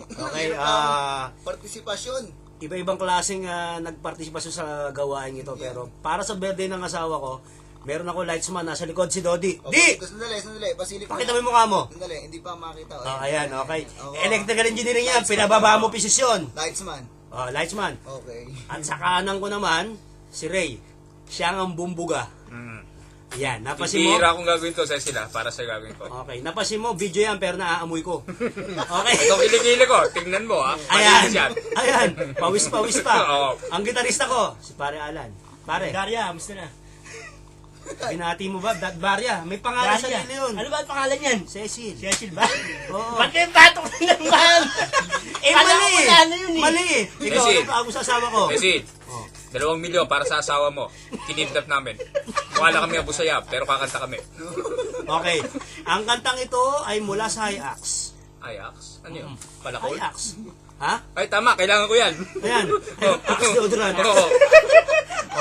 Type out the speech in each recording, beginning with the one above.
Okay, partisipasyon. iba-ibang klaseng nagpartisipasyon sa gawain ito. Pero para sa birthday ng asawa ko, meron ako lightsman, nasa likod si Dodi. Okay, sandali. Pasilip Pakita mo yung mukha mo. Sandali, hindi pa makita. Ayan, okay. Electrical engineering yan, pinababa mo posisyon. Lightsman. Lightsman. Okay. At sa kanan ko naman, si Ray. Siya ang bumbuga. Yan, napasin mo. Hihira akong gagawin to sa sila, para sa gagawin ko. Okay, napasin mo, video yan, pero naaamoy ko. Okay. Ito kilikili ko, tingnan mo ha. Ayan, pawis-pawis pa. Oo. Ang gitarista ko, si Pare Alan. Pare, Darya, kamusta na? binati mo ba? Barya, may pangalan sa Darya. nila yun. Ano ba ang pangalan yan? Cecil. Cecil ba? Oo. Ba't kayo patok na naman? Mali eh. Ano yun eh? Mali eh. Ikaw, Cecil. ano pa ako sa asawa ko? Cecil, 2 milyon para sa asawa mo. Kinidnap namin. Wala kami abusaya, pero kakanta kami. Okay. Ang kantang ito ay mula sa Ajax. Ajax? Ano yun? Palakol? Ajax. Ha? Ay, tama. Kailangan ko yan. Ayan. Ajax deodorant. Oo.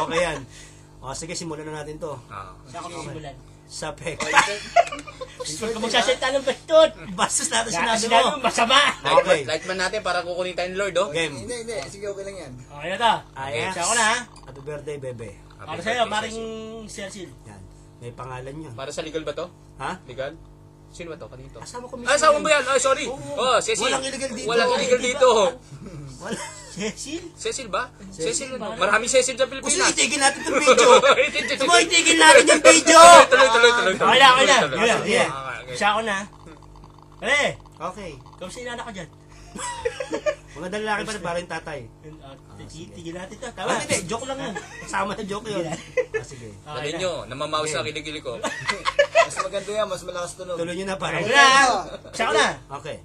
Okay yan. O, sige, simulan na natin to. Sa ako simulan. Sa pek. Huwag ka magsasalita ng bastot. Bastos natin sinabi Sinabi mo. mo, masama. Okay. Lightman natin para kukunin tayo ng Lord, oh. Game. Hindi. Sige, okay lang yan. Okay na to. Ajax. Siya ako na ha. Happy birthday, bebe. Para sa'yo, maring Cecil. Yan. May pangalan yun. Para sa legal ba to? Ha? Legal? Sino ba to? Kanito? Asawa ko Ah, asawa mo yan? Ay, sorry. Oo. Cecil. Walang illegal dito. Walang illegal dito. Wala. Cecil? Cecil ba? Cecil. Ano? Maraming Cecil sa Gusto Pilipinas. itigil natin itong video. Itigil. Gusto mo itigil natin yung video. Tuloy. Okay na. Tuloy. Sige. Okay. Siya ako na. Pare, Okay. kamusta yung anak ko dyan? Mga lalaki pa rin parang tatay. Tigil natin to. Tama, Tama. hindi. Joke lang yun. Kasama na joke yun. Sige. Dali nyo, namamaw sa kiligili ko. Mas maganda yan, mas malakas tunog. Tuloy nyo na parang. Okay na. Siya ako na. Okay.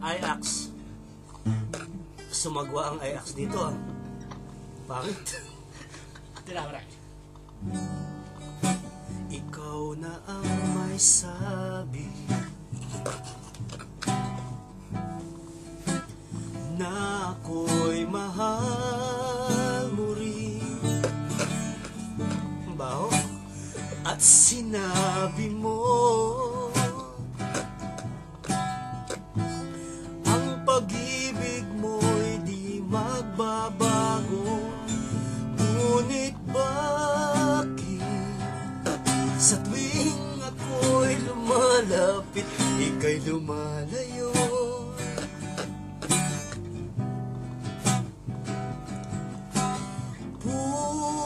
Ajax. Sumagwa ang Ajax dito ah. Bakit? Tira. Ikaw na ang may sabi na ako'y mahal mo rin. Baho? At sinabi mo ang pag-ibig mo'y di magbabago. Ngunit bakit sa tuwing ako'y lumalapit, ika'y lumalayo?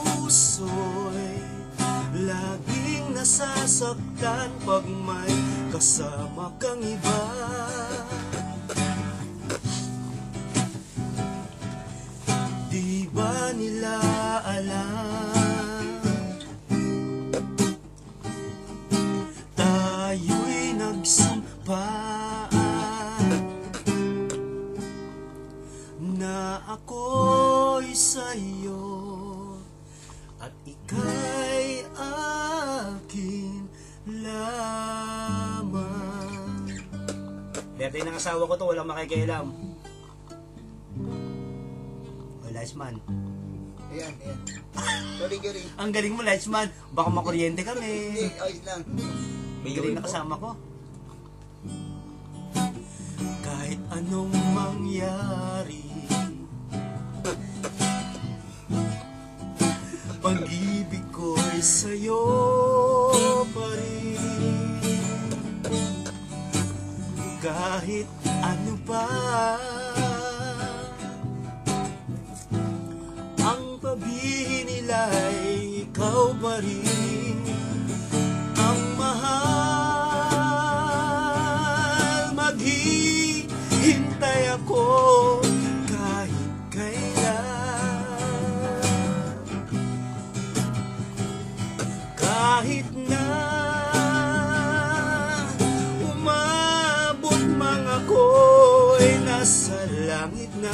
Puso'y laging nasasaktan pag may kasama kang iba. Di ba nila alam tayo'y nagsumpaan na ako'y sa'yo at ika'y akin lamang. Birthday ng asawa ko to, walang makikialam. Lightsman. Ayan. Sorry. Ang galing mo, Lightsman. Baka makuryente kami. Hindi, ayos lang. May galing na kasama ko. Kahit anong mangyari, pag-ibig ko'y sa'yo pa rin. Kahit ano pa ang pabihin nila'y ikaw pa rin ang mahal. Maghihintay ako kahit kailan, kahit na umabot mga ako'y nasa langit na.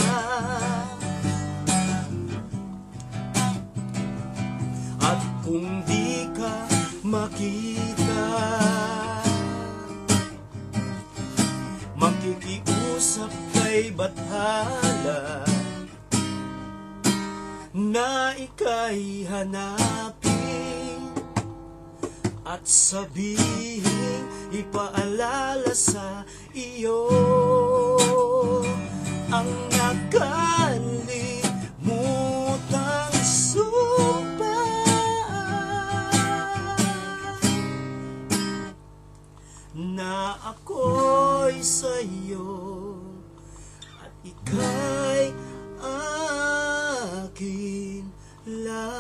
At kung di ka makita, makikiusap kay bathala na ika'y hanapin at sabihin, ipaalala sa iyo ang nakalimutang sumpa na ako'y sa'yo at ika'y akin lamang.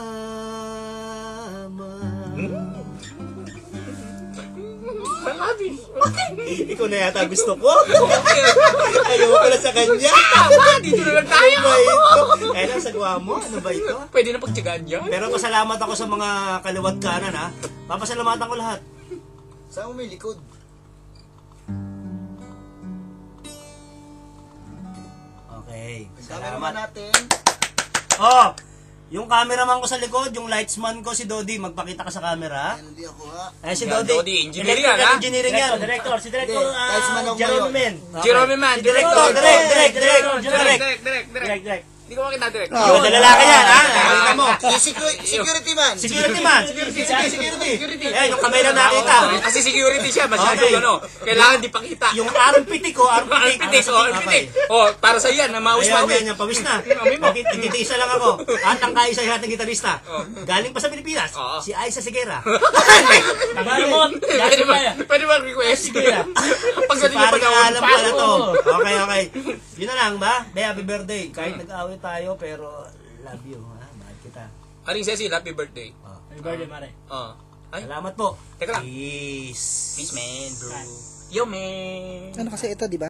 Ikaw na yata gusto ko. Ayoko na sa kanya. Tama, dito na lang tayo. Ano ba ito? Eh, nasagawa mo? Ano ba ito? Pwede na pagtyagaan yan. Pero pasalamat ako sa mga kaliwat kanan, ha? Papasalamatan ko lahat. Saan mo may likod? Okay, Cameraman salamat. natin. Oh, yung cameraman ko sa likod, yung lightsman ko si Dodi, magpakita ka sa camera. Ayan, hindi ako ha. Eh, si Yan, Dodi. Dodi, engineering yan, Electrical ha? engineering yan. Director, si Director, Hindi, kahit manong Jerome kayo. Men. Okay. Jerome Man, Si Director, direct. Direct. Hindi ko makita direct. Yun, lalaki yan, ha? Nakita mo. Security man. Security man. Security. Eh, yung kamay na nakita. Kasi security siya, masyado Okay. kailangan di pakita. Yung arm pitik ko, arm pitik. Arpitik, arpitik. Oh, para sa yan, na maus Ayan, pa yan, yung pawis na. Nagtitiisa lang ako. At ang kaisa yung ating gitarista. Galing pa sa Pilipinas, Oo. si Aiza Sigera. Tanggalin mo. Pwede ba request? Sige na. Pag Si sa niyo pa parang alam daw. pala to. Okay. Yun na lang ba? Be, happy birthday. Kahit nag-away tayo, pero love you. Ha? Mahal kita. Aring Cecil, happy birthday. Happy birthday, Mare. Oh. Ay, Salamat po. Teka lang. Peace. peace man, bro. Yo, man. Ano kasi ito, di ba?